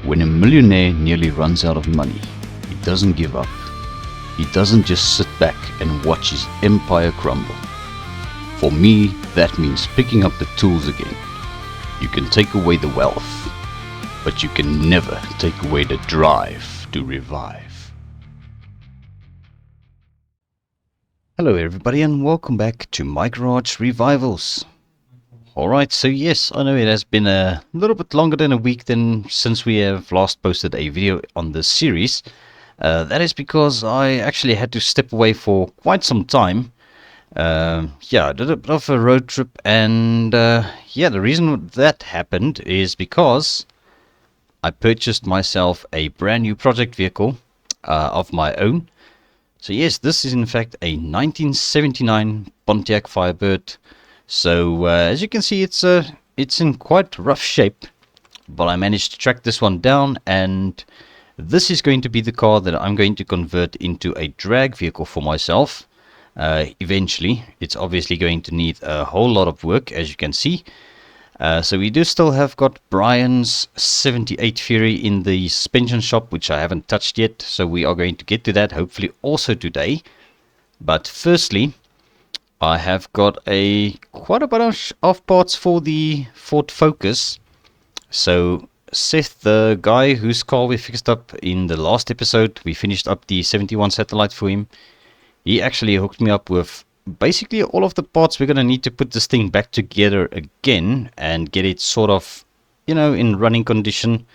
When a millionaire nearly runs out of money, he doesn't give up. He doesn't just sit back and watch his empire crumble. For me, that means picking up the tools again. You can take away the wealth, but you can never take away the drive to revive. Hello everybody and welcome back to My Garage Revivals. Alright, so yes, I know it has been a little bit longer than a week since we have last posted a video on this series. That is because I actually had to step away for quite some time. I did a bit of a road trip, and the reason that happened is because I purchased myself a brand new project vehicle of my own. So yes, this is in fact a 1979 Pontiac Firebird. So as you can see, it's in quite rough shape, but I managed to track this one down, and this is going to be the car that I'm going to convert into a drag vehicle for myself. Eventually, it's obviously going to need a whole lot of work, as you can see. So we do still have got Brian's 78 Fury in the suspension shop, which I haven't touched yet. So we are going to get to that hopefully also today. But firstly, I have got quite a bunch of parts for the Ford Focus. So Seth, the guy whose car we fixed up in the last episode, we finished up the 71 satellite for him. He actually hooked me up with basically all of the parts we're going to need to put this thing back together again and get it sort of, in running condition.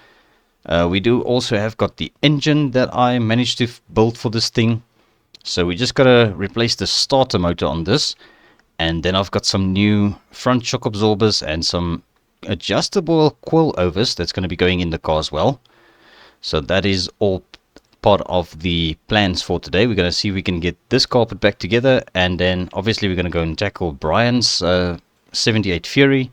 We do also have got the engine that I managed to build for this thing. So we just got to replace the starter motor on this. And then I've got some new front shock absorbers and some adjustable coilovers that's going to be going in the car as well. So that is all part of the plans for today. We're going to see if we can get this car put back together. And then obviously we're going to go and tackle Brian's 78 Fury.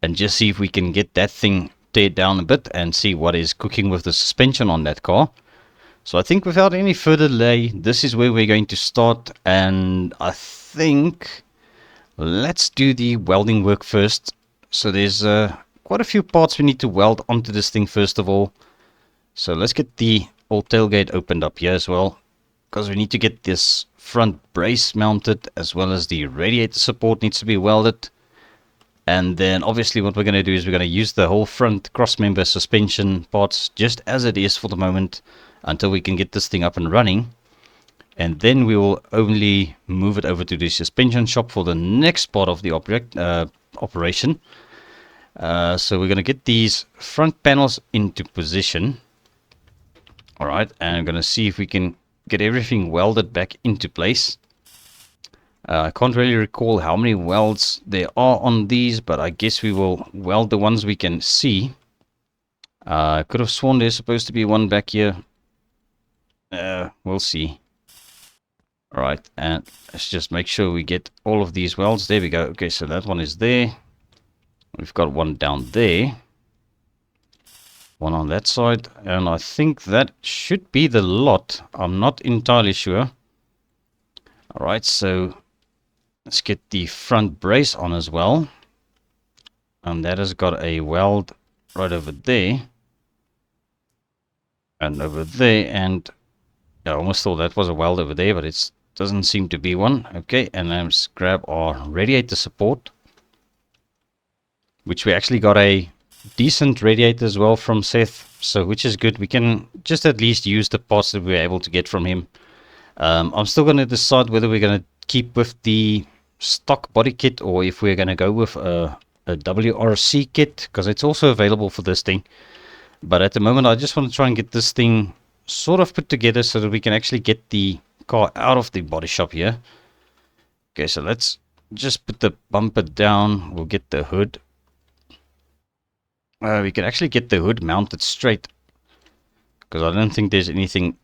And just see if we can get that thing teared down a bit and see what is cooking with the suspension on that car. So I think without any further delay, this is where we're going to start, and I think let's do the welding work first. So there's quite a few parts we need to weld onto this thing first of all. So let's get the old tailgate opened up here as well, because we need to get this front brace mounted, as well as the radiator support needs to be welded. And then obviously what we're going to do is we're going to use the whole front crossmember suspension parts just as it is for the moment, until we can get this thing up and running. And then we will only move it over to the suspension shop for the next part of the operation. So we're going to get these front panels into position. Alright, and I'm going to see if we can get everything welded back into place. I can't really recall how many welds there are on these, but I guess we will weld the ones we can see. I could have sworn there's supposed to be one back here. We'll see. Alright, and let's just make sure we get all of these welds. There we go. Okay, so that one is there. We've got one down there. One on that side. And I think that should be the lot. I'm not entirely sure. Alright, so let's get the front brace on as well. And that has got a weld right over there. And over there, and I almost thought that was a weld over there, but it doesn't seem to be one. Okay, and let's grab our radiator support, which we actually got a decent radiator as well from Seth, so which is good. We can just at least use the parts that we were able to get from him. I'm still going to decide whether we're going to keep with the stock body kit or if we're going to go with a WRC kit, because it's also available for this thing. But at the moment I just want to try and get this thing sort of put together so that we can actually get the car out of the body shop here. Okay, so let's just put the bumper down. We'll get the hood. We can actually get the hood mounted straight, because I don't think there's anything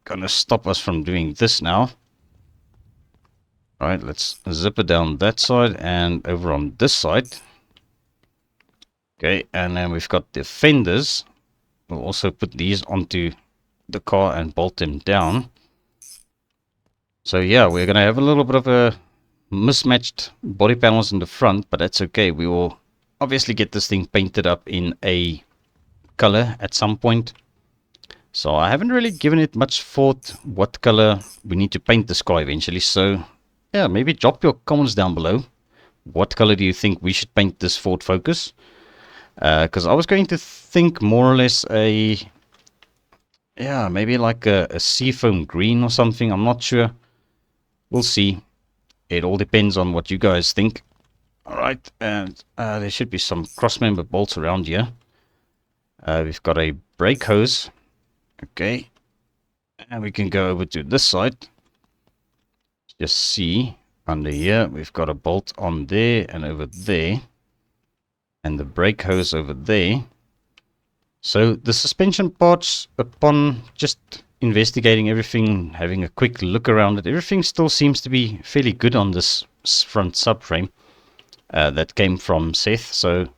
gonna stop us from doing this now. Alright, let's zip it down that side and over on this side. Okay, and then we've got the fenders. We'll also put these onto the car and bolt them down. So yeah, we're going to have a little bit of a mismatched body panels in the front, but that's okay. We will obviously get this thing painted up in a color at some point. So I haven't really given it much thought what color we need to paint this car eventually. So yeah, maybe drop your comments down below. What color do you think we should paint this Ford Focus? Because I was going to think more or less yeah, maybe like a seafoam green or something. I'm not sure. We'll see. It all depends on what you guys think. Alright, and there should be some cross-member bolts around here. We've got a brake hose. Okay. And we can go over to this side. Just see, under here, we've got a bolt on there and over there. And the brake hose over there. So the suspension parts, upon just investigating everything, having a quick look around it, everything still seems to be fairly good on this front subframe that came from Seth. So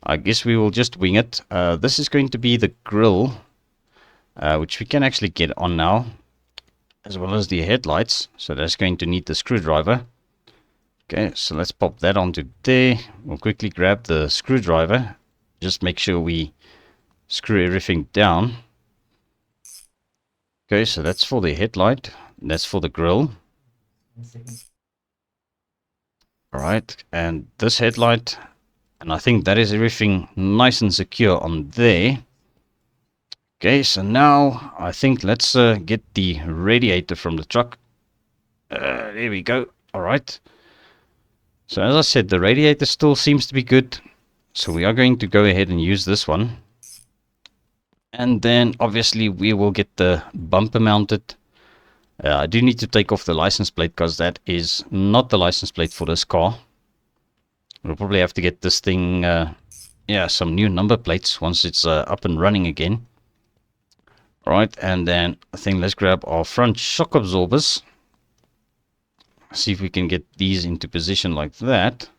I guess we will just wing it. This is going to be the grille, which we can actually get on now, as well as the headlights. So that's going to need the screwdriver. Okay, so let's pop that onto there. We'll quickly grab the screwdriver. Just make sure we screw everything down. Okay, so that's for the headlight. That's for the grille. Alright, and this headlight. And I think that is everything nice and secure on there. Okay, so now I think let's get the radiator from the truck. There we go. Alright. So as I said, the radiator still seems to be good. So we are going to go ahead and use this one. And then obviously we will get the bumper mounted. I do need to take off the license plate because that is not the license plate for this car. We'll probably have to get this thing, yeah, some new number plates once it's up and running again. Alright, and then I think let's grab our front shock absorbers. See if we can get these into position like that.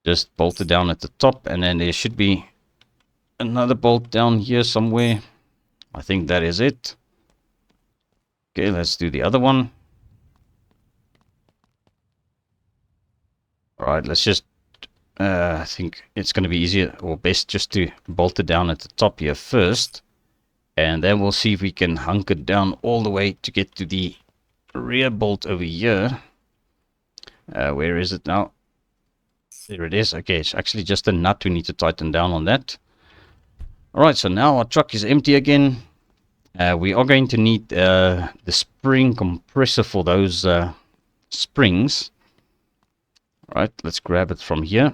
Just bolt it down at the top, and then there should be another bolt down here somewhere. I think that is it. Okay, let's do the other one. Alright, let's just I think it's going to be easier or best just to bolt it down at the top here first, and then we'll see if we can hunker down all the way to get to the rear bolt over here. Where is it now? There it is. Okay, it's actually just a nut we need to tighten down on that. Alright, so now our truck is empty again. We are going to need the spring compressor for those springs. Alright, let's grab it from here.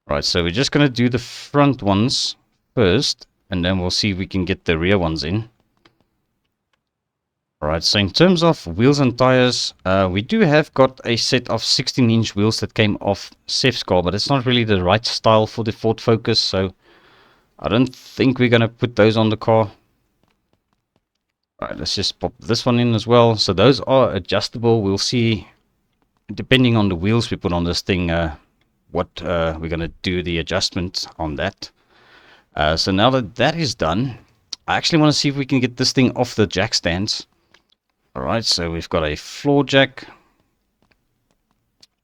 Alright, so we're just going to do the front ones first, and then we'll see if we can get the rear ones in. Alright, so in terms of wheels and tires, we do have got a set of 16-inch wheels that came off Seth's car, but it's not really the right style for the Ford Focus, so I don't think we're going to put those on the car. Alright, let's just pop this one in as well. So those are adjustable. We'll see, depending on the wheels we put on this thing, what we're going to do the adjustment on that. So now that that is done, I actually want to see if we can get this thing off the jack stands. Alright, so we've got a floor jack.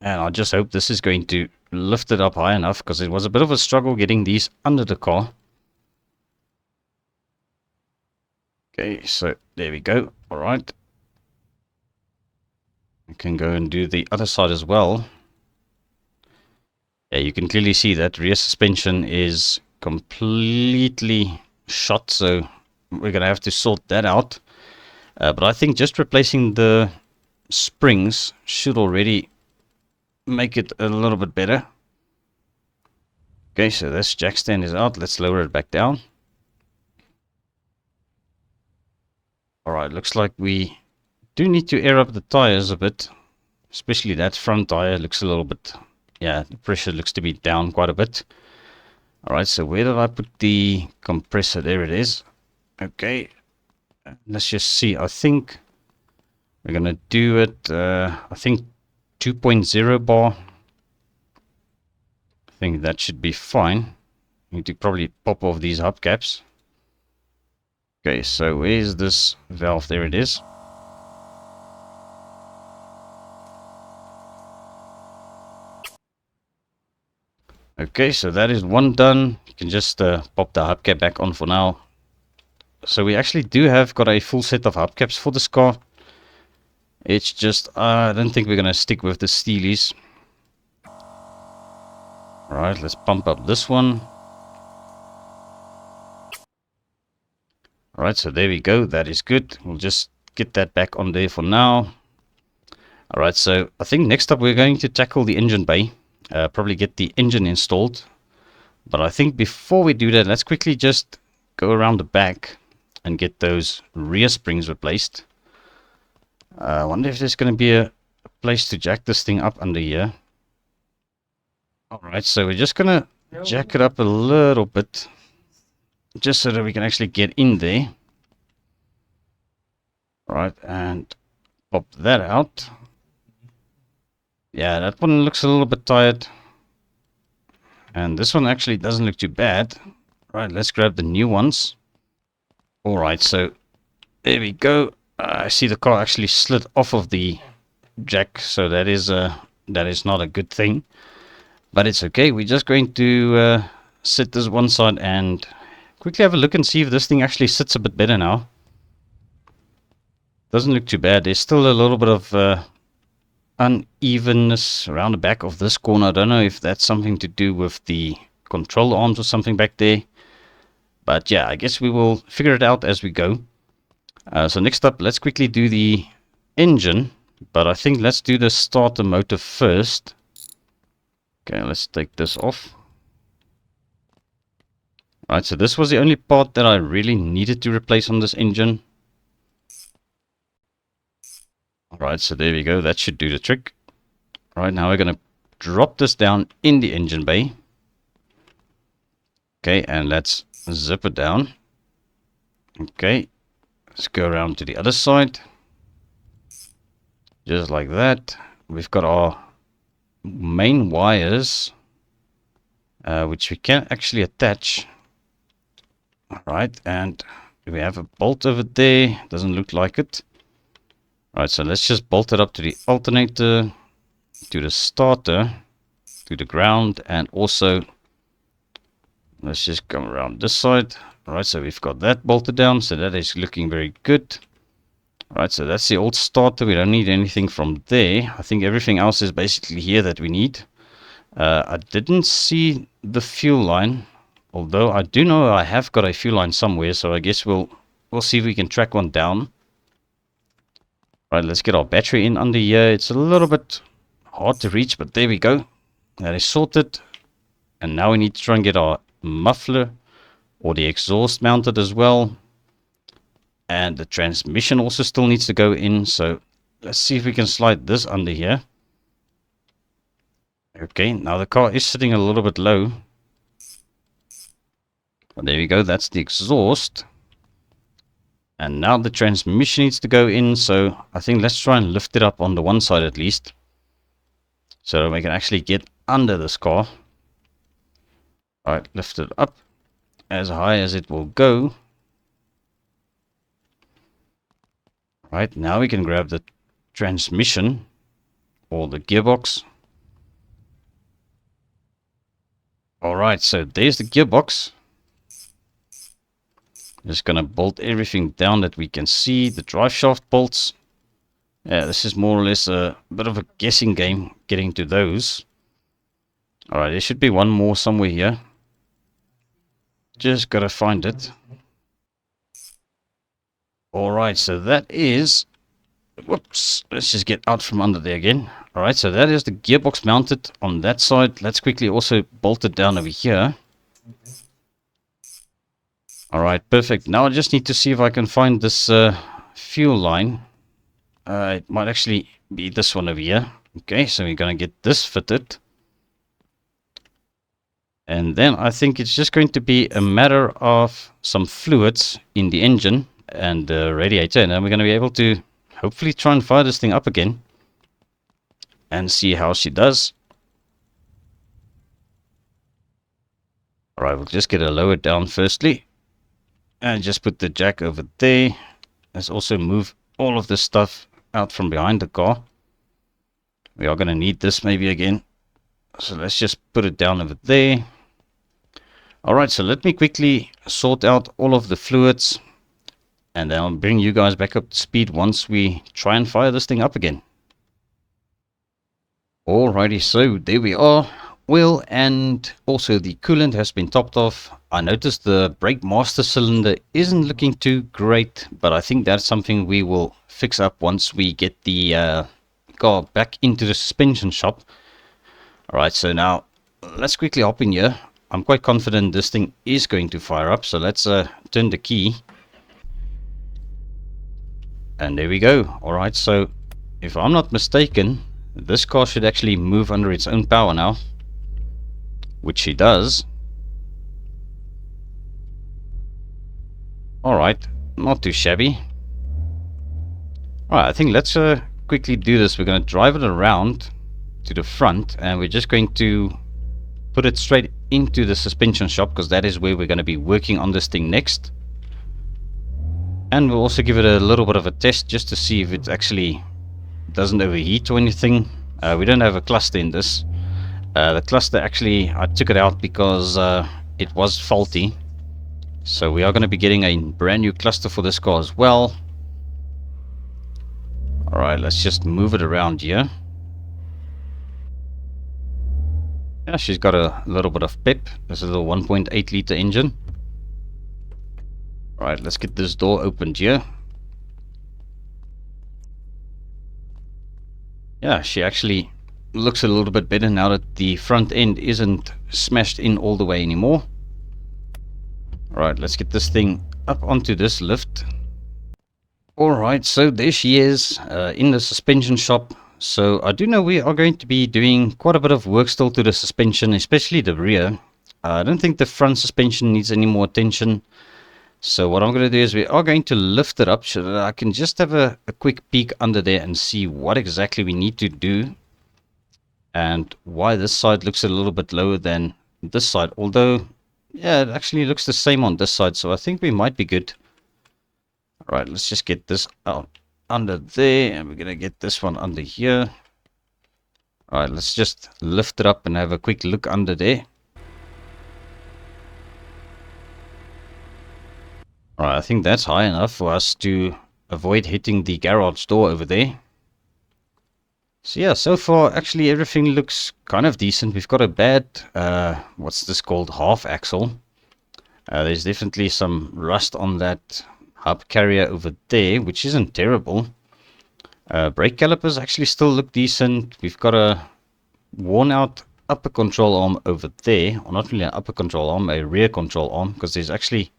And I just hope this is going to lift it up high enough, because it was a bit of a struggle getting these under the car. Okay, so there we go. Alright. We can go and do the other side as well. Yeah, you can clearly see that rear suspension is completely shot, so we're going to have to sort that out. But I think just replacing the springs should already make it a little bit better. Okay, so this jack stand is out. Let's lower it back down. Alright, looks like we do need to air up the tires a bit. Especially that front tire looks a little bit... yeah, the pressure looks to be down quite a bit. Alright, so where did I put the compressor? There it is. Okay. Let's just see. I think we're going to do it, I think 2.0 bar. I think that should be fine. Need to probably pop off these hubcaps. Okay, so where's this valve? There it is. Okay, so that is one done. can just pop the hubcap back on for now. So we actually do have got a full set of hubcaps for this car. It's just, I don't think we're going to stick with the Steelies. Alright, let's pump up this one. Alright, so there we go. That is good. We'll just get that back on there for now. Alright, so I think next up we're going to tackle the engine bay. Probably get the engine installed. But I think before we do that, let's quickly just go around the back and get those rear springs replaced. I wonder if there's going to be a place to jack this thing up under here. Alright, so we're just going to jack it up a little bit, just so that we can actually get in there. Alright, and pop that out. Yeah, that one looks a little bit tired. And this one actually doesn't look too bad. Right, let's grab the new ones. Alright, so there we go. I see the car actually slid off of the jack, so that is not a good thing. But it's okay. We're just going to sit this one side and quickly have a look and see if this thing actually sits a bit better now. Doesn't look too bad. There's still a little bit of unevenness around the back of this corner. I don't know if that's something to do with the control arms or something back there. But yeah, I guess we will figure it out as we go. So next up, let's quickly do the engine. But I think let's do the starter motor first. Okay, let's take this off. Right, so this was the only part that I really needed to replace on this engine. Alright, so there we go. That should do the trick. Right, now we're going to drop this down in the engine bay. Okay, and let's zip it down. Okay, let's go around to the other side. Just like that. We've got our main wires, which we can actually attach. Alright, and we have a bolt over there. Doesn't look like it. Alright, so let's just bolt it up to the alternator, to the starter, to the ground, and also let's just come around this side. Alright, so we've got that bolted down, so that is looking very good. Alright, so that's the old starter. We don't need anything from there. I think everything else is basically here that we need. I didn't see the fuel line, although I do know I have got a fuel line somewhere, so I guess we'll see if we can track one down. Right, let's get our battery in under here. It's a little bit hard to reach, but there we go. That is sorted. And now we need to try and get our muffler or the exhaust mounted as well. And the transmission also still needs to go in. So let's see if we can slide this under here. Okay, now the car is sitting a little bit low. But there we go. That's the exhaust. And now the transmission needs to go in, so I think let's try and lift it up on the one side at least. So we can actually get under this car. Alright, lift it up as high as it will go. Right, now we can grab the transmission or the gearbox. Alright, so there's the gearbox. Just gonna bolt everything down that we can see. The drive shaft bolts. Yeah, this is more or less a bit of a guessing game getting to those. Alright, there should be one more somewhere here. Just gotta find it. Alright, so that is... Whoops, let's just get out from under there again. Alright, so that is the gearbox mounted on that side. Let's quickly also bolt it down over here. Alright, perfect. Now I just need to see if I can find this fuel line. It might actually be this one over here. Okay, so we're going to get this fitted. And then I think it's just going to be a matter of some fluids in the engine and the radiator. And then we're going to be able to hopefully try and fire this thing up again. And see how she does. Alright, we'll just get her lowered down firstly. And just put the jack over there. Let's also move all of this stuff out from behind the car. We are going to need this maybe again. So let's just put it down over there. Alright, so let me quickly sort out all of the fluids, and then I'll bring you guys back up to speed once we try and fire this thing up again. Alrighty, so there we are. Oil and also the coolant has been topped off. I noticed the brake master cylinder isn't looking too great, but I think that's something we will fix up once we get the car back into the suspension shop. Alright, so now let's quickly hop in here. I'm quite confident this thing is going to fire up, so let's turn the key. And there we go. Alright, so if I'm not mistaken, this car should actually move under its own power now, which she does. Alright, not too shabby. Alright, I think let's quickly do this. We're going to drive it around to the front, and we're just going to put it straight into the suspension shop, because that is where we're going to be working on this thing next. And we'll also give it a little bit of a test just to see if it actually doesn't overheat or anything. We don't have a cluster in this. The cluster, actually, I took it out because it was faulty. So we are going to be getting a brand new cluster for this car as well. Alright, let's just move it around here. Yeah, she's got a little bit of pep. This is a 1.8 liter engine. Alright, let's get this door opened here. Yeah, she actually looks a little bit better now that the front end isn't smashed in all the way anymore. Alright, let's get this thing up onto this lift. Alright, so there she is in the suspension shop. So I do know we are going to be doing quite a bit of work still to the suspension, especially the rear. I don't think the front suspension needs any more attention. So what I'm going to do is we are going to lift it up so that I can just have a quick peek under there and see what exactly we need to do. And why this side looks a little bit lower than this side. Although, yeah, it actually looks the same on this side. So I think we might be good. Alright, let's just get this out under there. And we're going to get this one under here. Alright, let's just lift it up and have a quick look under there. Alright, I think that's high enough for us to avoid hitting the garage door over there. So yeah, so far actually everything looks kind of decent. We've got a bad, what's this called, half axle. There's definitely some rust on that hub carrier over there, which isn't terrible. Brake calipers actually still look decent. We've got a worn out upper control arm over there. Or not really an upper control arm, a rear control arm, because there's actually,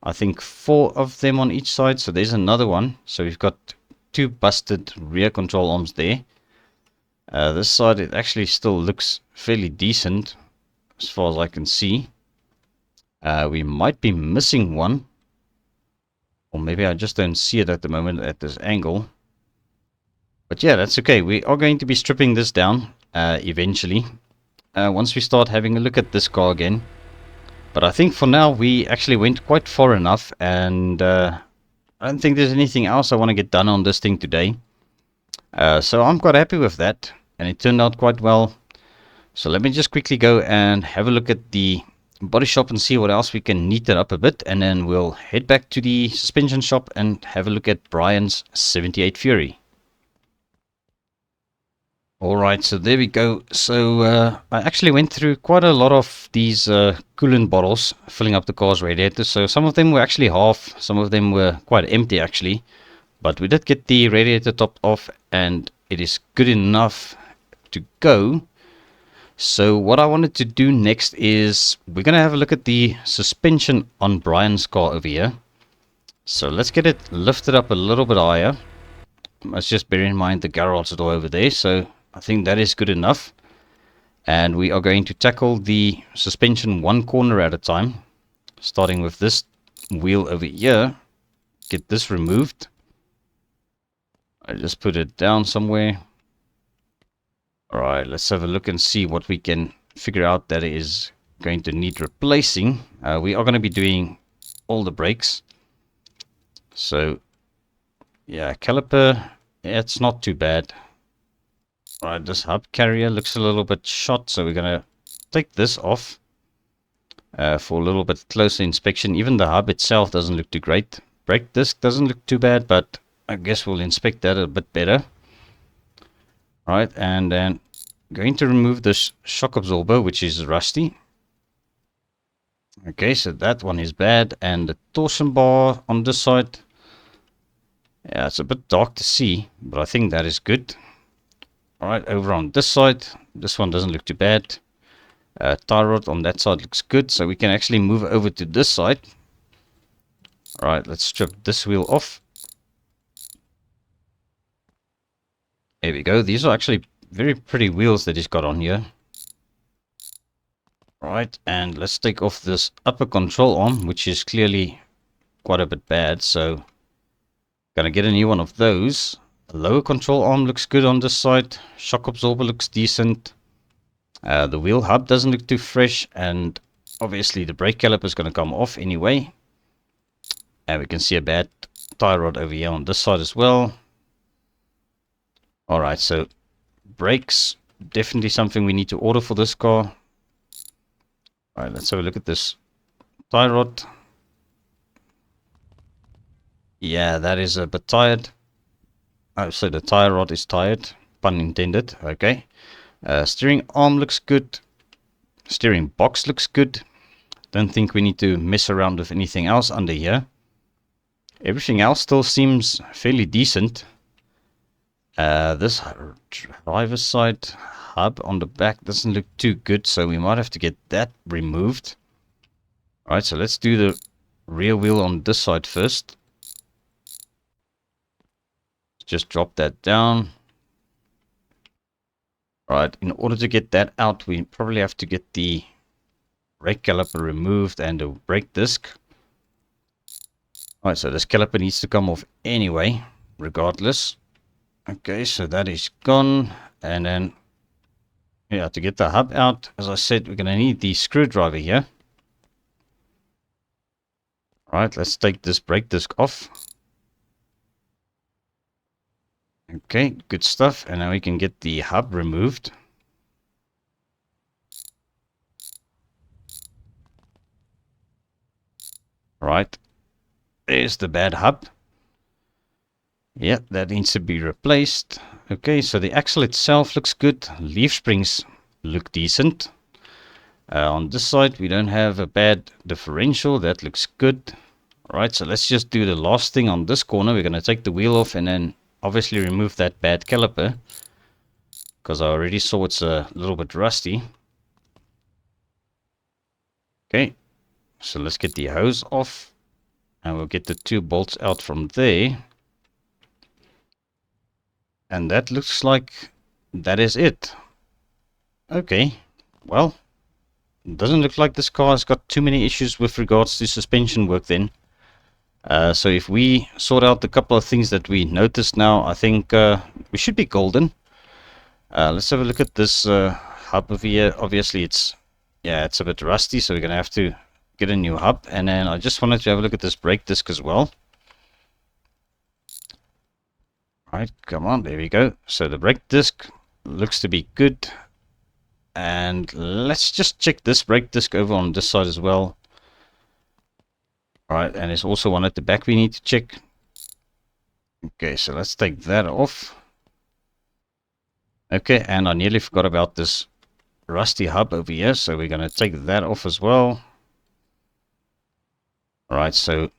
I think, 4 of them on each side. So there's another one. So we've got 2 busted rear control arms there. This side, it actually still looks fairly decent as far as I can see. We might be missing one. Or maybe I just don't see it at the moment at this angle. But yeah, that's okay. We are going to be stripping this down eventually. Once we start having a look at this car again. But I think for now we actually went quite far enough. And I don't think there's anything else I want to get done on this thing today. So I'm quite happy with that. And it turned out quite well. So let me just quickly go and have a look at the body shop and see what else we can neat it up a bit. And then we'll head back to the suspension shop and have a look at Brian's 78 Fury. Alright, so there we go. So I actually went through quite a lot of these coolant bottles, filling up the car's radiator. So some of them were actually half, some of them were quite empty actually. But we did get the radiator topped off and it is good enough to go. So what I wanted to do next is we're going to have a look at the suspension on Brian's car over here. So let's get it lifted up a little bit higher. Let's just bear in mind the garage door over there. So I think that is good enough. And we are going to tackle the suspension one corner at a time. Starting with this wheel over here. Get this removed. I just put it down somewhere. Alright, let's have a look and see what we can figure out that is going to need replacing. We are going to be doing all the brakes. So, yeah, caliper, yeah, it's not too bad. Alright, this hub carrier looks a little bit shot, so we're going to take this off. for a little bit closer inspection. Even the hub itself doesn't look too great. Brake disc doesn't look too bad, but I guess we'll inspect that a bit better. Right, and then going to remove this shock absorber, which is rusty. Okay, so that one is bad, and the torsion bar on this side, yeah, it's a bit dark to see, but I think that is good. Alright, over on this side, this one doesn't look too bad. Tie rod on that side looks good, so we can actually move over to this side. Alright, let's strip this wheel off. There we go. These are actually very pretty wheels that he's got on here. Right, and let's take off this upper control arm, which is clearly quite a bit bad, so gonna get a new one of those. The lower control arm looks good on this side. Shock absorber looks decent. The wheel hub doesn't look too fresh, and obviously the brake caliper is going to come off anyway. And we can see a bad tie rod over here on this side as well. Alright, so brakes, definitely something we need to order for this car. Alright, let's have a look at this tie rod. Yeah, that is a bit tired. Oh, so the tie rod is tired, pun intended. Okay. Steering arm looks good. Steering box looks good. Don't think we need to mess around with anything else under here. Everything else still seems fairly decent. This driver's side hub on the back doesn't look too good, so we might have to get that removed. Alright, so let's do the rear wheel on this side first. Just drop that down. Right, in order to get that out, we probably have to get the brake caliper removed and the brake disc. Alright, so this caliper needs to come off anyway, regardless. Okay, so that is gone. And then, yeah, to get the hub out, as I said, we're going to need the screwdriver here. Alright, let's take this brake disc off. Okay, good stuff. And now we can get the hub removed. Right, there's the bad hub. Yep, that needs to be replaced. Okay, so the axle itself looks good. Leaf springs look decent. On this side, we don't have a bad differential. That looks good. Alright, so let's just do the last thing on this corner. We're going to take the wheel off and then obviously remove that bad caliper, because I already saw it's a little bit rusty. Okay, so let's get the hose off and we'll get the 2 bolts out from there. And that looks like that is it. Okay, well, it doesn't look like this car has got too many issues with regards to suspension work then. So if we sort out the couple of things that we noticed now, I think we should be golden. Let's have a look at this hub over here. Obviously it's a bit rusty, so we're going to have to get a new hub. And then I just wanted to have a look at this brake disc as well. Right, come on, there we go. So the brake disc looks to be good. And let's just check this brake disc over on this side as well. Alright, and there's also one at the back we need to check. Okay, so let's take that off. Okay, and I nearly forgot about this rusty hub over here, so we're going to take that off as well. Alright, so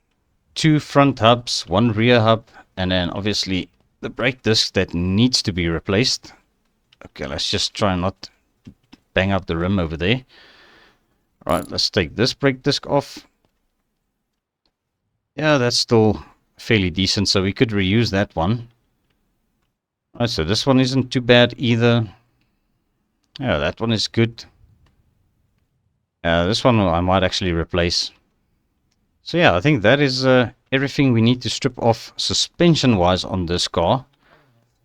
2 front hubs, 1 rear hub, and then obviously the brake disc that needs to be replaced. Okay, let's just try and not bang up the rim over there. Alright, let's take this brake disc off. Yeah, that's still fairly decent, so we could reuse that one. Alright, so this one isn't too bad either. Yeah, that one is good. This one I might actually replace. So yeah, I think that is everything we need to strip off suspension-wise on this car.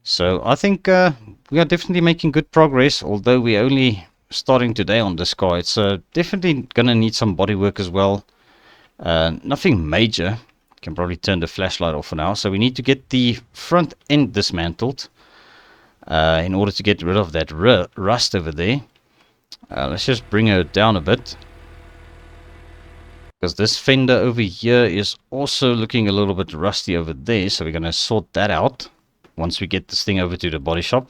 So I think we are definitely making good progress, although we're only starting today on this car. It's definitely going to need some body work as well. Nothing major. Can probably turn the flashlight off for now. So we need to get the front end dismantled in order to get rid of that rust over there. Let's just bring her down a bit. Because this fender over here is also looking a little bit rusty over there. So we're going to sort that out once we get this thing over to the body shop.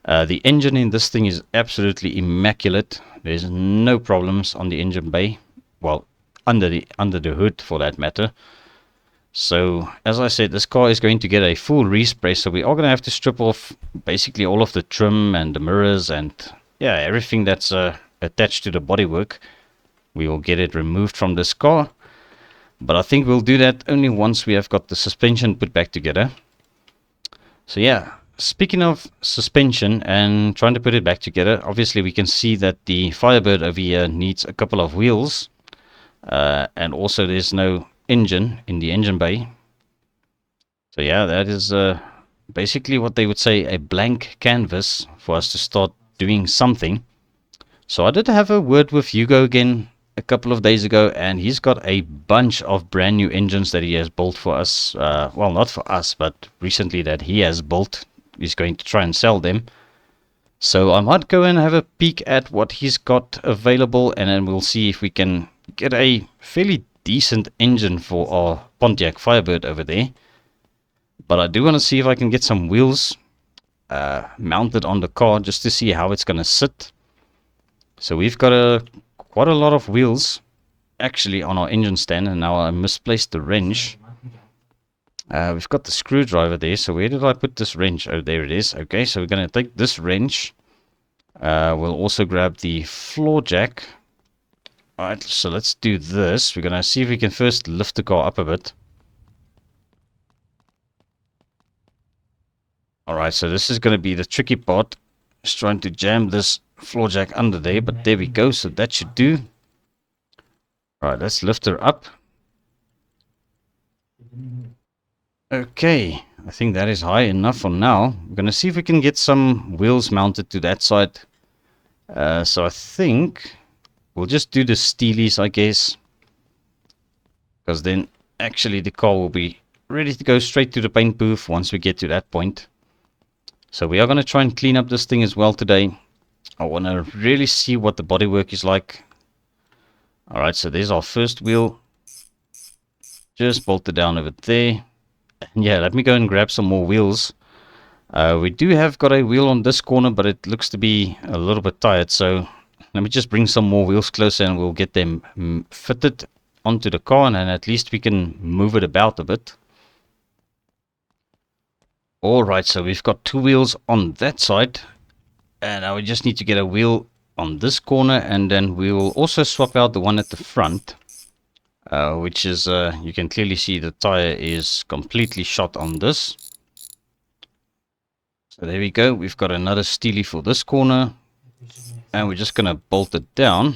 The engine in this thing is absolutely immaculate. There's no problems on the engine bay. Well, under the hood for that matter. So, as I said, this car is going to get a full respray, so we are going to have to strip off basically all of the trim and the mirrors and, yeah, everything that's attached to the bodywork. We will get it removed from this car, but I think we'll do that only once we have got the suspension put back together. So, yeah, speaking of suspension and trying to put it back together, obviously we can see that the Firebird over here needs a couple of wheels, and also there's no engine in the engine bay. So yeah, that is basically what they would say a blank canvas for us to start doing something. So I did have a word with Hugo again a couple of days ago, and he's got a bunch of brand new engines that he has built for us. Well, not for us, but recently that he has built. He's going to try and sell them. So I might go and have a peek at what he's got available, and then we'll see if we can get a fairly decent engine for our Pontiac Firebird over there. But I do want to see if I can get some wheels mounted on the car just to see how it's going to sit. So we've got quite a lot of wheels actually on our engine stand, and now I misplaced the wrench. We've got the screwdriver there, so where did I put this wrench? Oh, there it is. Okay, so we're going to take this wrench. We'll also grab the floor jack. Alright, so let's do this. We're going to see if we can first lift the car up a bit. Alright, so this is going to be the tricky part. Just trying to jam this floor jack under there, but there we go. So that should do. Alright, let's lift her up. Okay, I think that is high enough for now. We're going to see if we can get some wheels mounted to that side. So I think we'll just do the steelies, I guess. Because then actually the car will be ready to go straight to the paint booth once we get to that point. So we are going to try and clean up this thing as well today. I want to really see what the bodywork is like. Alright, so there's our first wheel. Just bolted down over there. And yeah, let me go and grab some more wheels. We do have got a wheel on this corner, but it looks to be a little bit tired. So let me just bring some more wheels closer and we'll get them fitted onto the car, and then at least we can move it about a bit. Alright, so we've got two wheels on that side. And now we just need to get a wheel on this corner, and then we will also swap out the one at the front. Which is, you can clearly see the tire is completely shot on this. So there we go. We've got another steely for this corner. And we're just going to bolt it down.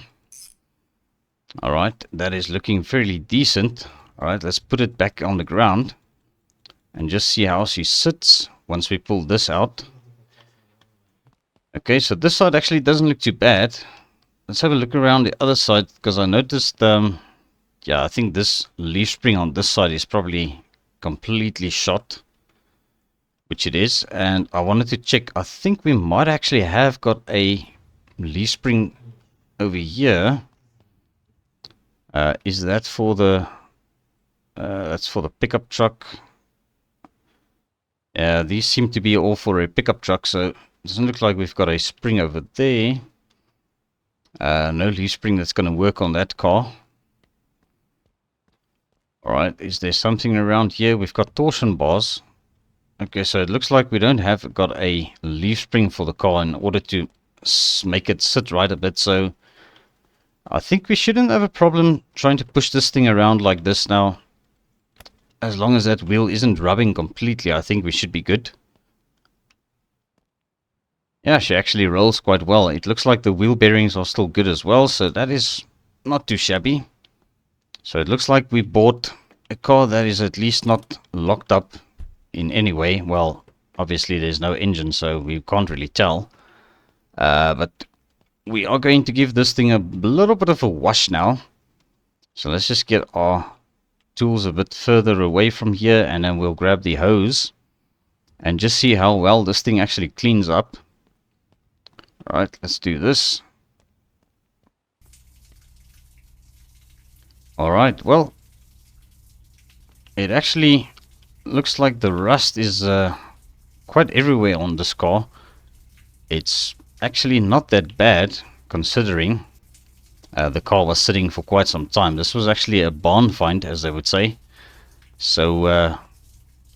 Alright, that is looking fairly decent. Alright, let's put it back on the ground. And just see how she sits once we pull this out. Okay, so this side actually doesn't look too bad. Let's have a look around the other side, because I noticed... yeah, I think this leaf spring on this side is probably completely shot, which it is. And I wanted to check, I think we might actually have got a leaf spring over here. Is that for the, that's for the pickup truck. Yeah, these seem to be all for a pickup truck, so it doesn't look like we've got a spring over there. No leaf spring that's going to work on that car. Alright, is there something around here? We've got torsion bars. Okay, so it looks like we don't have got a leaf spring for the car in order to make it sit right a bit. So I think we shouldn't have a problem trying to push this thing around like this now. As long as that wheel isn't rubbing completely, I think we should be good. Yeah, she actually rolls quite well. It looks like the wheel bearings are still good as well, so that is not too shabby. So it looks like we bought a car that is at least not locked up in any way. Well, obviously there's no engine, so we can't really tell. But we are going to give this thing a little bit of a wash now. So let's just get our tools a bit further away from here, and then we'll grab the hose and just see how well this thing actually cleans up. Alright, let's do this. Alright, well, it actually looks like the rust is quite everywhere on this car. It's actually not that bad considering the car was sitting for quite some time. This was actually a barn find, as they would say. So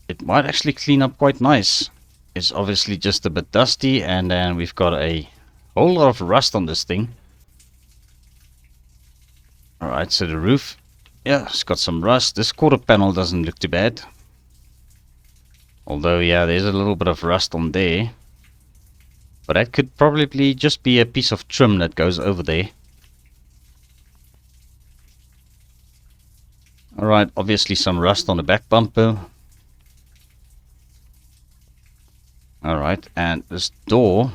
it might actually clean up quite nice. It's obviously just a bit dusty, and then we've got a whole lot of rust on this thing. Alright, so the roof, yeah, it's got some rust. This quarter panel doesn't look too bad. Although, yeah, there's a little bit of rust on there. But that could probably just be a piece of trim that goes over there. Alright, obviously some rust on the back bumper. Alright, and this door,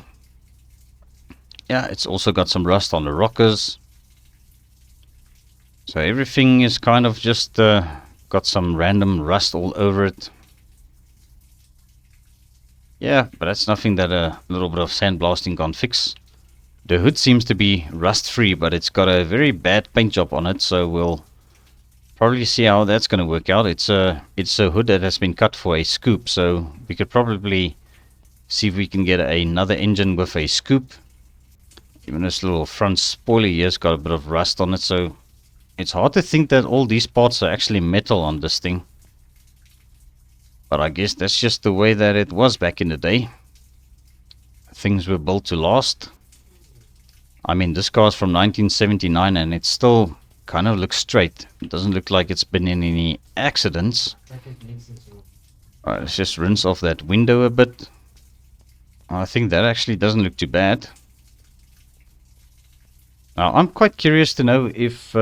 yeah, it's also got some rust on the rockers. So everything is kind of just got some random rust all over it. Yeah, but that's nothing that a little bit of sandblasting can't fix. The hood seems to be rust free, but it's got a very bad paint job on it, so we'll probably see how that's going to work out. It's a hood that has been cut for a scoop, so we could probably see if we can get another engine with a scoop. Even this little front spoiler here's got a bit of rust on it, so it's hard to think that all these parts are actually metal on this thing. But I guess that's just the way that it was back in the day. Things were built to last. I mean, this car's from 1979 and it still kind of looks straight. It doesn't look like it's been in any accidents. Alright, let's just rinse off that window a bit. I think that actually doesn't look too bad. Now, I'm quite curious to know if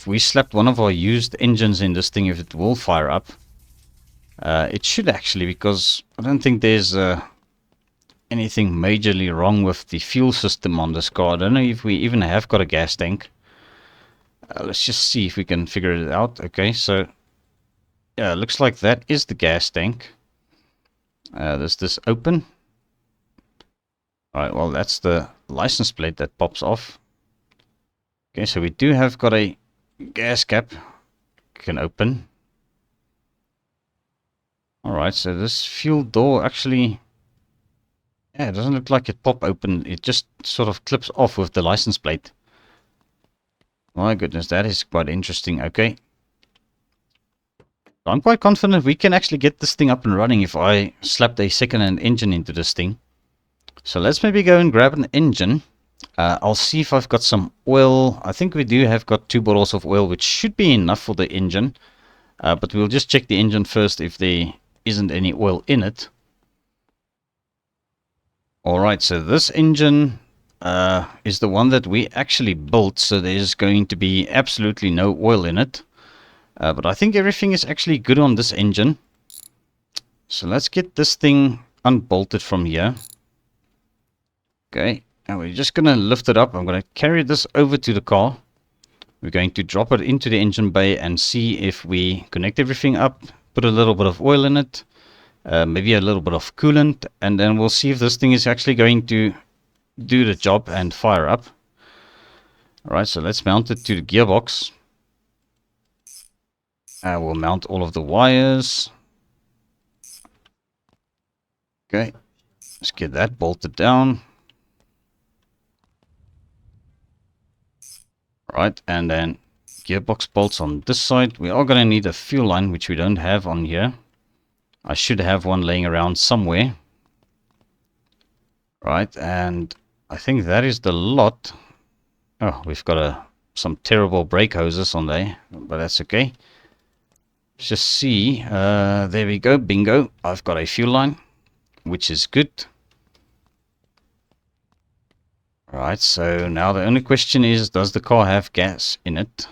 we slapped one of our used engines in this thing, if it will fire up. It should actually, because I don't think there's anything majorly wrong with the fuel system on this car. I don't know if we even have got a gas tank. Let's just see if we can figure it out. Okay, so yeah, it looks like that is the gas tank. Does this open? Alright, well, that's the license plate that pops off. Okay, so we do have got a gas cap. Can open. Alright, so this fuel door actually, yeah, it doesn't look like it pop open. It just sort of clips off with the license plate. My goodness, that is quite interesting. Okay. I'm quite confident we can actually get this thing up and running if I slapped a second-hand engine into this thing. So let's maybe go and grab an engine. I'll see if I've got some oil. I think we do have got 2 bottles of oil, which should be enough for the engine. But we'll just check the engine first if there isn't any oil in it. Alright, so this engine is the one that we actually built, so there's going to be absolutely no oil in it. But I think everything is actually good on this engine. So let's get this thing unbolted from here. Okay, and we're just going to lift it up. I'm going to carry this over to the car. We're going to drop it into the engine bay and see if we connect everything up, put a little bit of oil in it, maybe a little bit of coolant, and then we'll see if this thing is actually going to do the job and fire up. Alright, so let's mount it to the gearbox. We'll mount all of the wires. Okay, let's get that bolted down. Right, and then gearbox bolts on this side. We are going to need a fuel line, which we don't have on here. I should have one laying around somewhere. Right, and I think that is the lot. Oh, we've got some terrible brake hoses on there, but that's okay. Let's just see. There we go, bingo. I've got a fuel line, which is good. Right, so now the only question is, does the car have gas in it?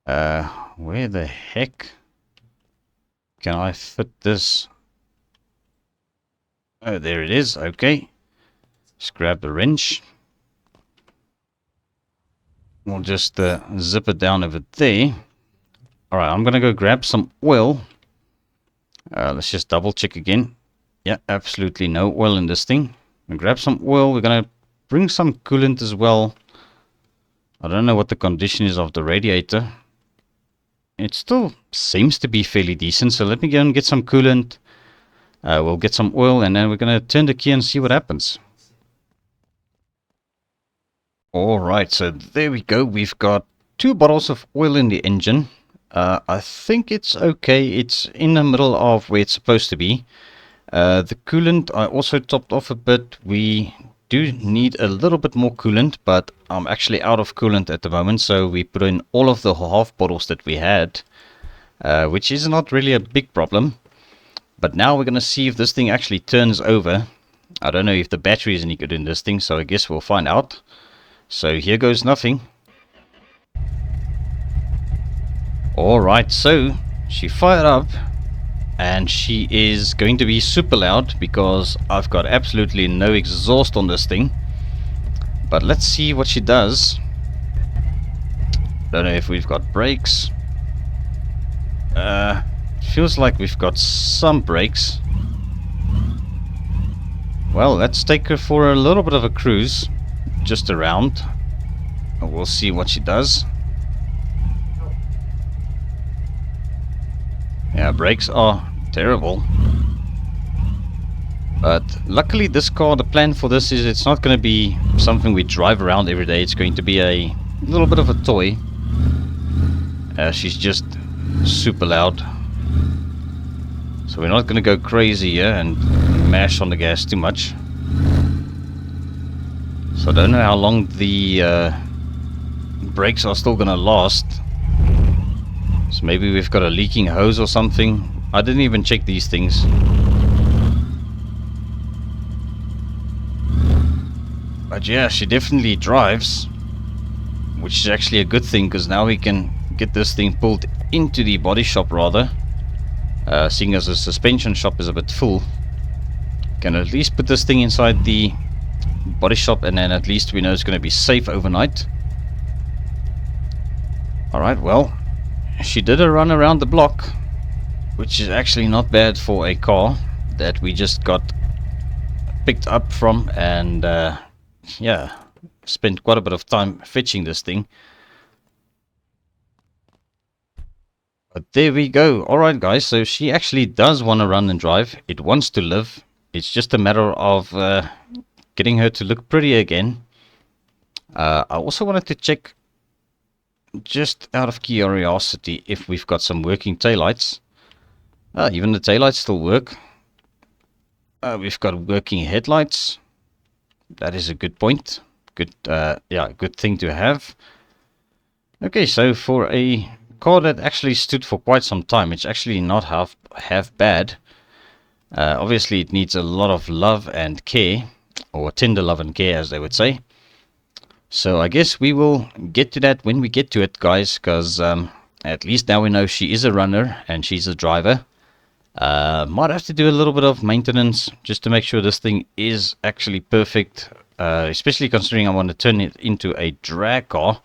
Where the heck can I fit this? Oh, there it is. Okay. Just grab the wrench. We'll just zip it down over there. Alright, I'm going to go grab some oil. Let's just double check again. Yeah, absolutely no oil in this thing. We'll grab some oil. We're going to bring some coolant as well. I don't know what the condition is of the radiator. It still seems to be fairly decent, so let me go and get some coolant. We'll get some oil, and then we're going to turn the key and see what happens. Alright, so there we go. We've got 2 bottles of oil in the engine. I think it's okay. It's in the middle of where it's supposed to be. The coolant I also topped off a bit. We do need a little bit more coolant, but I'm actually out of coolant at the moment, so we put in all of the half bottles that we had, which is not really a big problem. But now we're going to see if this thing actually turns over. I don't know if the battery is any good in this thing, so I guess we'll find out. So here goes nothing. Alright, so she fired up, and she is going to be super loud because I've got absolutely no exhaust on this thing. But let's see what she does. Don't know if we've got brakes. Feels like we've got some brakes. Well, let's take her for a little bit of a cruise, just around, and we'll see what she does. Yeah, brakes are terrible. But luckily this car, the plan for this is it's not going to be something we drive around every day. It's going to be a little bit of a toy. She's just super loud. So we're not going to go crazy here and mash on the gas too much. So I don't know how long the brakes are still going to last. So maybe we've got a leaking hose or something. I didn't even check these things. But yeah, she definitely drives, which is actually a good thing, because now we can get this thing pulled into the body shop rather. Seeing as the suspension shop is a bit full, can at least put this thing inside the body shop, and then at least we know it's going to be safe overnight. Alright, well, she did a run around the block, which is actually not bad for a car that we just got picked up from, and yeah, spent quite a bit of time fetching this thing. But there we go. Alright guys, so she actually does want to run and drive. It wants to live. It's just a matter of getting her to look pretty again. I also wanted to check, just out of curiosity, if we've got some working taillights. Even the taillights still work. We've got working headlights. That is a good point. Good, yeah, good thing to have. Okay, so for a car that actually stood for quite some time, it's actually not half bad. Obviously it needs a lot of love and care, or tender love and care as they would say. So I guess we will get to that when we get to it, guys, because at least now we know she is a runner and she's a driver. Might have to do a little bit of maintenance just to make sure this thing is actually perfect, especially considering I want to turn it into a drag car.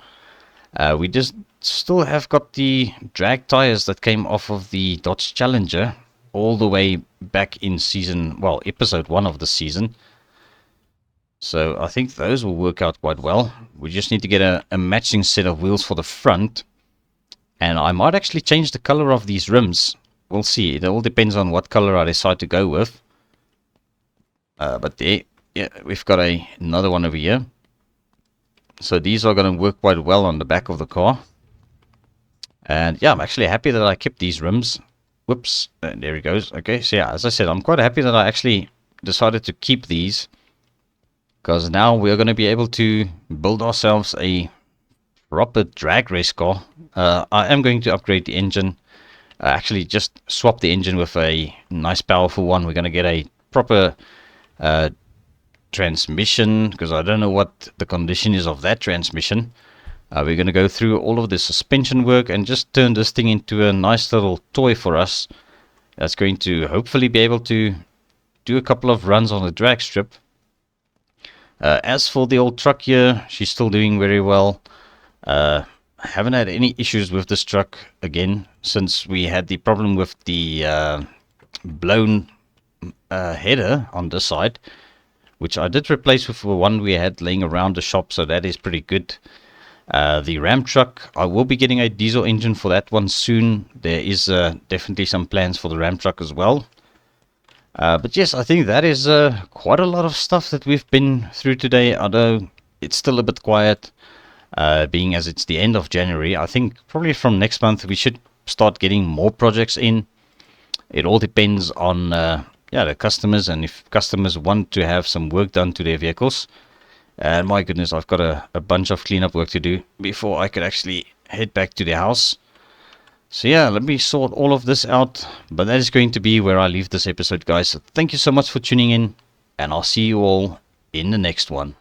We just still have got the drag tires that came off of the Dodge Challenger all the way back in episode 1 of the season. So I think those will work out quite well. We just need to get a matching set of wheels for the front, and I might actually change the color of these rims. We'll see. It all depends on what color I decide to go with. But there, yeah, we've got another one over here. So these are going to work quite well on the back of the car. And yeah, I'm actually happy that I kept these rims. Whoops, and there he goes. Okay, so yeah, as I said, I'm quite happy that I actually decided to keep these, because now we're going to be able to build ourselves a proper drag race car. I am going to upgrade the engine. Actually just swap the engine with a nice powerful one. We're going to get a proper transmission, because I don't know what the condition is of that transmission. We're going to go through all of the suspension work and just turn this thing into a nice little toy for us that's going to hopefully be able to do a couple of runs on the drag strip. As for the old truck here, she's still doing very well. Haven't had any issues with this truck again since we had the problem with the blown header on this side, which I did replace with the one we had laying around the shop, so that is pretty good. The Ram truck, I will be getting a diesel engine for that one soon. There is definitely some plans for the Ram truck as well. But yes, I think that is quite a lot of stuff that we've been through today. Although it's still a bit quiet, being as it's the end of January. I think probably from next month we should start getting more projects in. It all depends on the customers, and if customers want to have some work done to their vehicles. And my goodness, I've got a bunch of cleanup work to do before I could actually head back to the house. So yeah, let me sort all of this out. But that is going to be where I leave this episode, guys. So thank you so much for tuning in, and I'll see you all in the next one.